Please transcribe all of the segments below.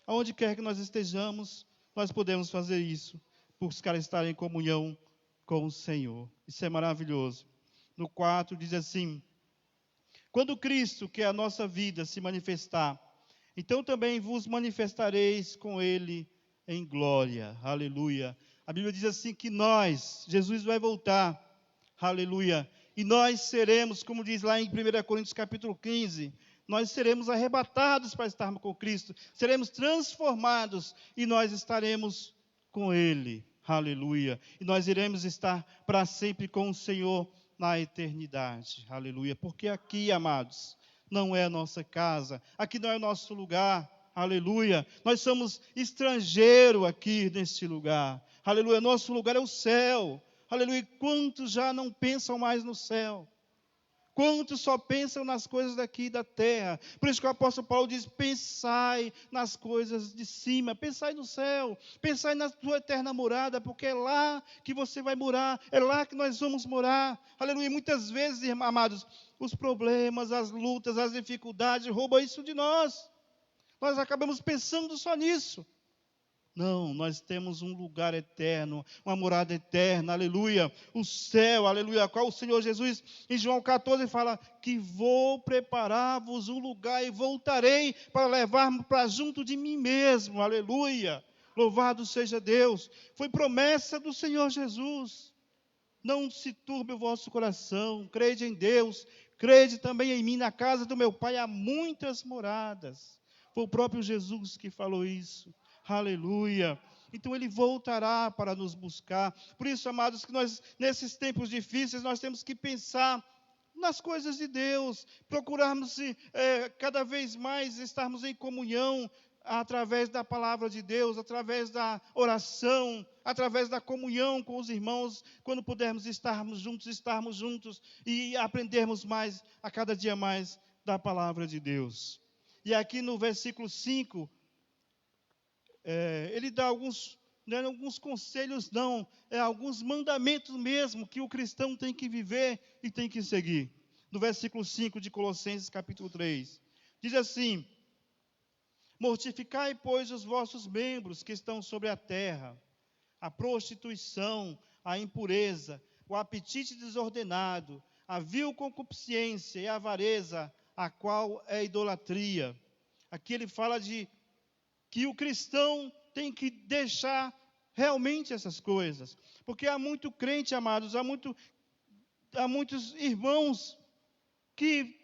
Aonde quer que nós estejamos, nós podemos fazer isso, buscar estar em comunhão com o Senhor. Isso é maravilhoso. No 4 diz assim: quando Cristo, que é a nossa vida, se manifestar, então também vos manifestareis com Ele em glória. Aleluia. A Bíblia diz assim que Jesus vai voltar. Aleluia. E nós seremos, como diz lá em 1 Coríntios capítulo 15, nós seremos arrebatados para estarmos com Cristo, seremos transformados e nós estaremos com Ele. Aleluia. E nós iremos estar para sempre com o Senhor na eternidade. Aleluia. Porque aqui, amados, não é a nossa casa, aqui não é o nosso lugar. Aleluia. Nós somos estrangeiros aqui neste lugar. Aleluia. Nosso lugar é o céu. Aleluia. Quantos já não pensam mais no céu? Quantos só pensam nas coisas daqui da terra? Por isso que o apóstolo Paulo diz: pensai nas coisas de cima, pensai no céu, pensai na tua eterna morada, porque é lá que você vai morar, é lá que nós vamos morar. Aleluia. Muitas vezes, amados, os problemas, as lutas, as dificuldades roubam isso de nós. Nós acabamos pensando só nisso. Não, nós temos um lugar eterno, uma morada eterna, aleluia, o céu, aleluia, qual o Senhor Jesus, em João 14, fala que vou preparar-vos um lugar e voltarei para levar-me para junto de mim mesmo, aleluia, louvado seja Deus. Foi promessa do Senhor Jesus. Não se turbe o vosso coração, crede em Deus, crede também em mim. Na casa do meu Pai há muitas moradas. Foi o próprio Jesus que falou isso. Aleluia. Então Ele voltará para nos buscar. Por isso, amados, que nós, nesses tempos difíceis, nós temos que pensar nas coisas de Deus, procurarmos cada vez mais estarmos em comunhão, através da palavra de Deus, através da oração, através da comunhão com os irmãos, quando pudermos estarmos juntos e aprendermos mais, a cada dia mais, da palavra de Deus. E aqui no versículo 5, ele dá alguns, não é alguns conselhos, não, é alguns mandamentos mesmo, que o cristão tem que viver e tem que seguir. No versículo 5 de Colossenses capítulo 3, diz assim: mortificai, pois, os vossos membros que estão sobre a terra, a prostituição, a impureza, o apetite desordenado, a vil concupiscência e a avareza, a qual é idolatria. Aqui ele fala de que o cristão tem que deixar realmente essas coisas, porque há muito crente, amados, há muitos irmãos que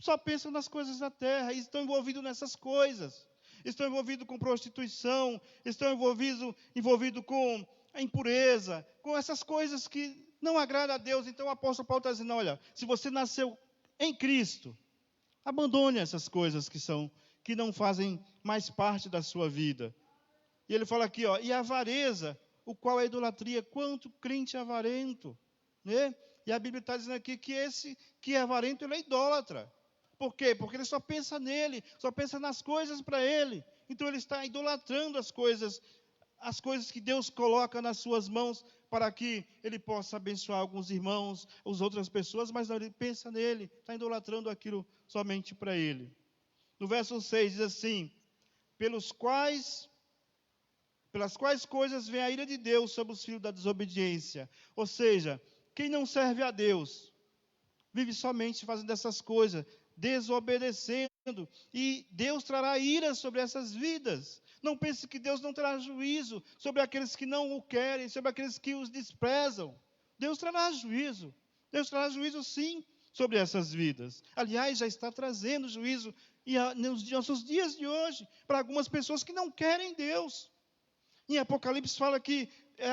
só pensam nas coisas da terra e estão envolvidos nessas coisas. Estão envolvidos com prostituição, estão envolvidos com a impureza, com essas coisas que não agradam a Deus. Então o apóstolo Paulo está dizendo: olha, se você nasceu em Cristo, abandone essas coisas que não fazem mais parte da sua vida. E ele fala aqui, e a avareza, o qual é idolatria. Quanto crente avarento, né? E a Bíblia está dizendo aqui que esse que é avarento, ele é idólatra. Por quê? Porque ele só pensa nele, só pensa nas coisas para ele. Então ele está idolatrando as coisas que Deus coloca nas suas mãos para que ele possa abençoar alguns irmãos, as outras pessoas, mas não, ele pensa nele, está idolatrando aquilo somente para ele. No verso 6 diz assim: pelas quais coisas vem a ira de Deus sobre os filhos da desobediência. Ou seja, quem não serve a Deus, vive somente fazendo essas coisas, desobedecendo, e Deus trará ira sobre essas vidas. Não pense que Deus não terá juízo sobre aqueles que não o querem, sobre aqueles que os desprezam. Deus trará juízo sim, sobre essas vidas. Aliás, já está trazendo juízo nos nossos dias de hoje, para algumas pessoas que não querem Deus. Em Apocalipse fala que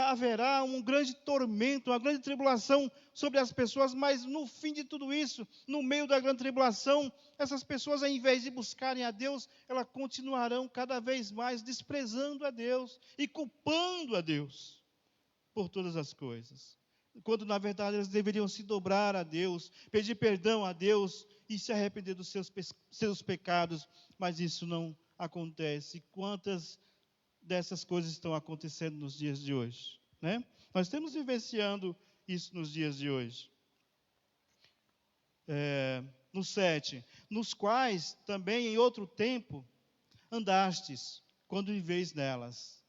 haverá um grande tormento, uma grande tribulação sobre as pessoas, mas no fim de tudo isso, no meio da grande tribulação, essas pessoas, ao invés de buscarem a Deus, elas continuarão cada vez mais desprezando a Deus e culpando a Deus por todas as coisas. Quando, na verdade, eles deveriam se dobrar a Deus, pedir perdão a Deus e se arrepender dos seus pecados, mas isso não acontece. Quantas dessas coisas estão acontecendo nos dias de hoje, né? Nós estamos vivenciando isso nos dias de hoje. No 7, nos quais também em outro tempo andastes, quando viveis nelas.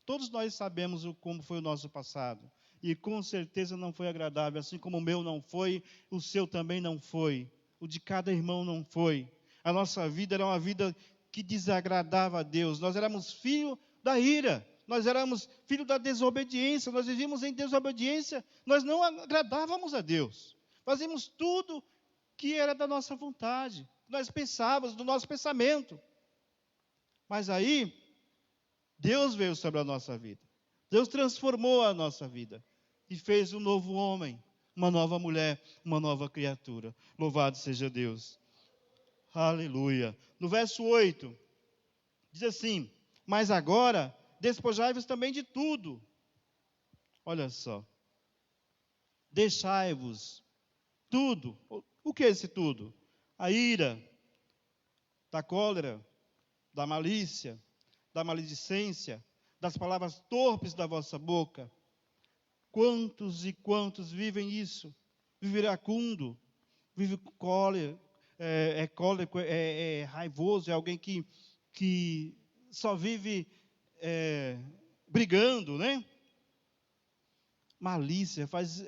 Todos nós sabemos como foi o nosso passado. E com certeza não foi agradável, assim como o meu não foi, o seu também não foi. O de cada irmão não foi. A nossa vida era uma vida que desagradava a Deus. Nós éramos filhos da ira. Nós éramos filhos da desobediência. Nós vivíamos em desobediência. Nós não agradávamos a Deus. Fazíamos tudo que era da nossa vontade. Nós pensávamos, do nosso pensamento. Mas aí, Deus veio sobre a nossa vida. Deus transformou a nossa vida. E fez um novo homem, uma nova mulher, uma nova criatura. Louvado seja Deus. Aleluia. No verso 8, diz assim: mas agora, despojai-vos também de tudo. Olha só. Deixai-vos tudo. O que é esse tudo? A ira, da cólera, da malícia, da maledicência, das palavras torpes da vossa boca. Quantos e quantos vivem isso? Vive iracundo, vive cólera, cólico, raivoso, é alguém que só vive brigando, né? Malícia, faz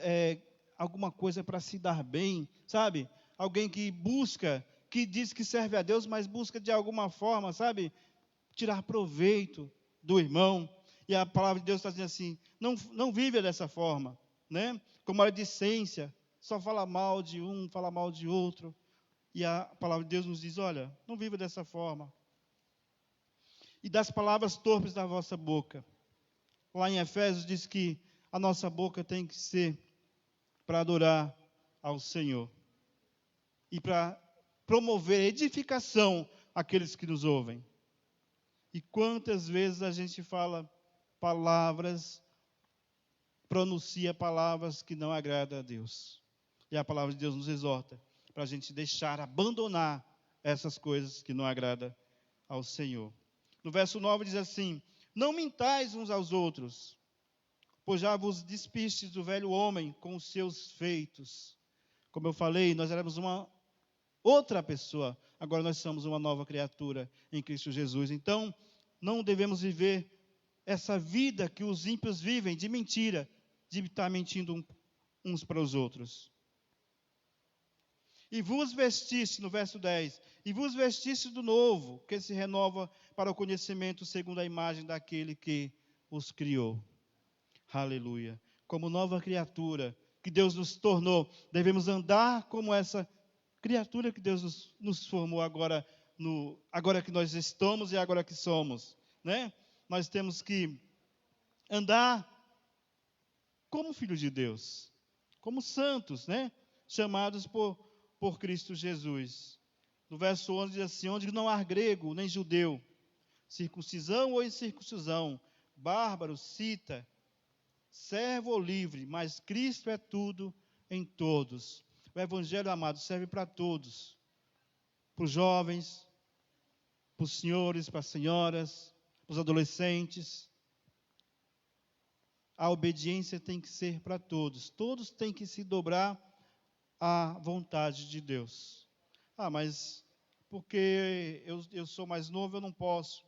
alguma coisa para se dar bem, sabe? Alguém que busca, que diz que serve a Deus, mas busca de alguma forma, sabe? Tirar proveito do irmão. E a palavra de Deus está dizendo assim: não vive dessa forma, né? Com maledicência, só fala mal de um, fala mal de outro. E a palavra de Deus nos diz: olha, não viva dessa forma. E das palavras torpes da vossa boca. Lá em Efésios diz que a nossa boca tem que ser para adorar ao Senhor. E para promover edificação àqueles que nos ouvem. E quantas vezes a gente fala palavras, pronuncia palavras que não agradam a Deus. E a palavra de Deus nos exorta para a gente deixar, abandonar essas coisas que não agradam ao Senhor. No verso 9 diz assim: não mintais uns aos outros, pois já vos despistes do velho homem com os seus feitos. Como eu falei, nós éramos uma outra pessoa, agora nós somos uma nova criatura em Cristo Jesus. Então, não devemos viver essa vida que os ímpios vivem, de mentira, de estar mentindo uns para os outros. E vos vestiste, no verso 10, e vos vestiste do novo, que se renova para o conhecimento segundo a imagem daquele que os criou. Aleluia. Como nova criatura que Deus nos tornou, devemos andar como essa criatura que Deus nos formou agora que nós estamos e agora que somos, né? Nós temos que andar como filhos de Deus, como santos, né? Chamados por Cristo Jesus. No verso 11 diz assim: onde não há grego nem judeu, circuncisão ou incircuncisão, bárbaro, cita, servo ou livre, mas Cristo é tudo em todos. O Evangelho, amado, serve para todos. Para os jovens, para os senhores, para as senhoras, para os adolescentes. A obediência tem que ser para todos. Todos têm que se dobrar à vontade de Deus. Ah, mas porque eu sou mais novo, eu não posso.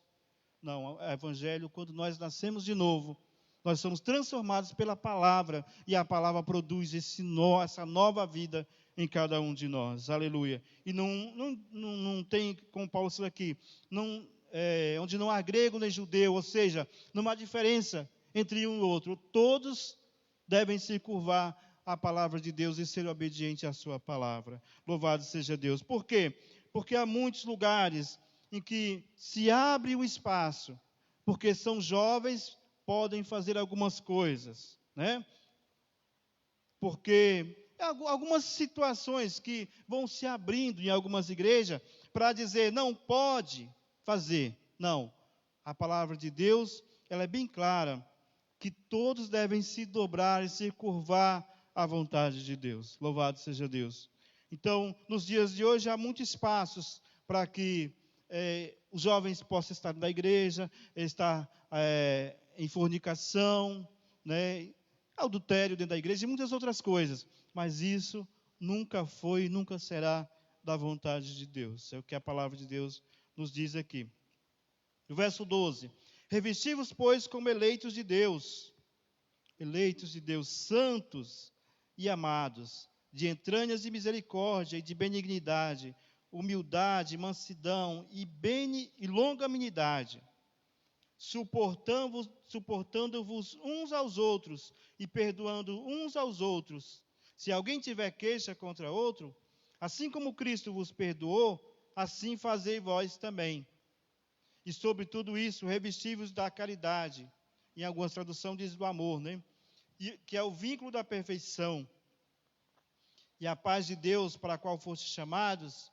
Não, o Evangelho, quando nós nascemos de novo, nós somos transformados pela palavra, e a palavra produz essa nova vida em cada um de nós. Aleluia. E não tem, como Paulo diz aqui, onde não há grego nem judeu, ou seja, não há diferença entre um e outro. Todos devem se curvar à palavra de Deus e ser obedientes à sua palavra. Louvado seja Deus. Por quê? Porque há muitos lugares em que se abre o espaço, porque são jovens, podem fazer algumas coisas, né? Porque algumas situações que vão se abrindo em algumas igrejas para dizer não pode fazer. Não. A palavra de Deus, ela é bem clara, que todos devem se dobrar e se curvar à vontade de Deus. Louvado seja Deus. Então, nos dias de hoje há muitos espaços para que os jovens possam estar na igreja, estar em fornicação, né, adultério dentro da igreja e muitas outras coisas. Mas isso nunca foi e nunca será da vontade de Deus. É o que a palavra de Deus nos diz aqui. No verso 12: revesti-vos, pois, como eleitos de Deus, santos e amados, de entranhas de misericórdia e de benignidade, humildade, mansidão e longanimidade, suportando-vos uns aos outros e perdoando uns aos outros. Se alguém tiver queixa contra outro, assim como Cristo vos perdoou, assim fazei vós também. E sobre tudo isso, revesti-vos da caridade. Em algumas traduções diz do amor, né? Que é o vínculo da perfeição. E a paz de Deus, para a qual fostes chamados,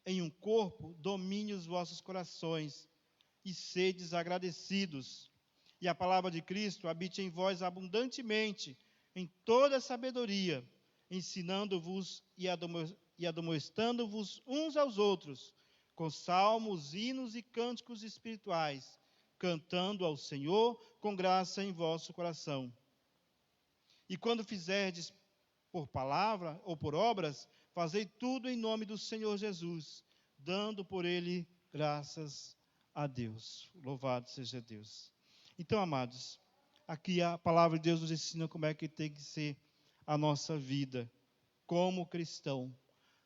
em um corpo, domine os vossos corações, e sedes agradecidos. E a palavra de Cristo habite em vós abundantemente, em toda sabedoria, ensinando-vos e admoestando-vos uns aos outros, com salmos, hinos e cânticos espirituais, cantando ao Senhor com graça em vosso coração. E quando fizerdes por palavra ou por obras, fazei tudo em nome do Senhor Jesus, dando por ele graças a Deus. Louvado seja Deus. Então, amados, aqui a palavra de Deus nos ensina como é que tem que ser a nossa vida como cristão,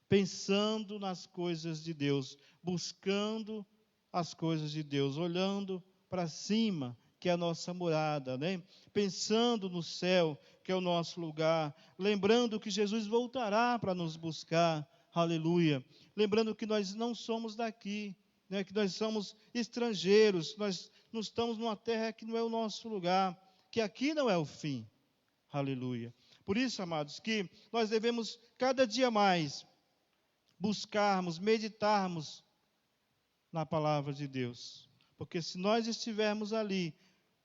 pensando nas coisas de Deus, buscando as coisas de Deus, olhando para cima, que é a nossa morada, né? Pensando no céu, que é o nosso lugar, lembrando que Jesus voltará para nos buscar, aleluia, lembrando que nós não somos daqui, né? Que nós somos estrangeiros, nós não estamos numa terra que não é o nosso lugar, que aqui não é o fim, aleluia. Por isso, amados, que nós devemos cada dia mais buscarmos, meditarmos na palavra de Deus. Porque se nós estivermos ali,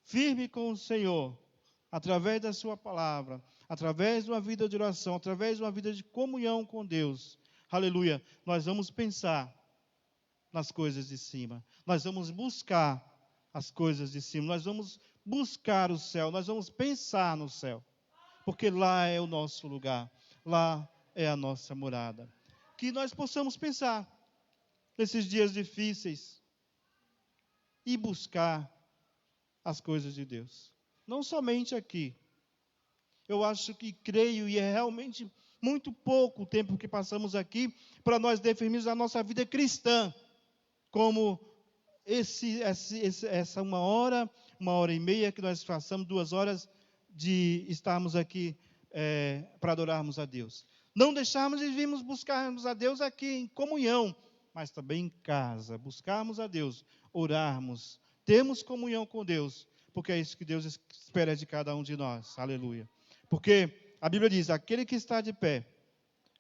firme com o Senhor, através da sua palavra, através de uma vida de oração, através de uma vida de comunhão com Deus, aleluia, nós vamos pensar nas coisas de cima. Nós vamos buscar as coisas de cima. Nós vamos buscar o céu. Nós vamos pensar no céu. Porque lá é o nosso lugar. Lá é a nossa morada. Que nós possamos pensar nesses dias difíceis e buscar as coisas de Deus. Não somente aqui. Eu acho que creio e é realmente muito pouco o tempo que passamos aqui para nós definirmos a nossa vida cristã como essa uma hora e meia que nós passamos, 2 horas de estarmos aqui para adorarmos a Deus. Não deixarmos de virmos buscarmos a Deus aqui em comunhão, mas também em casa, buscarmos a Deus, orarmos, termos comunhão com Deus, porque é isso que Deus espera de cada um de nós, aleluia. Porque a Bíblia diz, aquele que está de pé,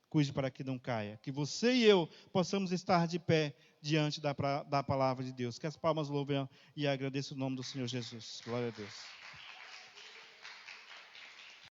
cuide para que não caia. Que você e eu possamos estar de pé diante da palavra de Deus. Que as palmas louvem e agradeçam o nome do Senhor Jesus. Glória a Deus.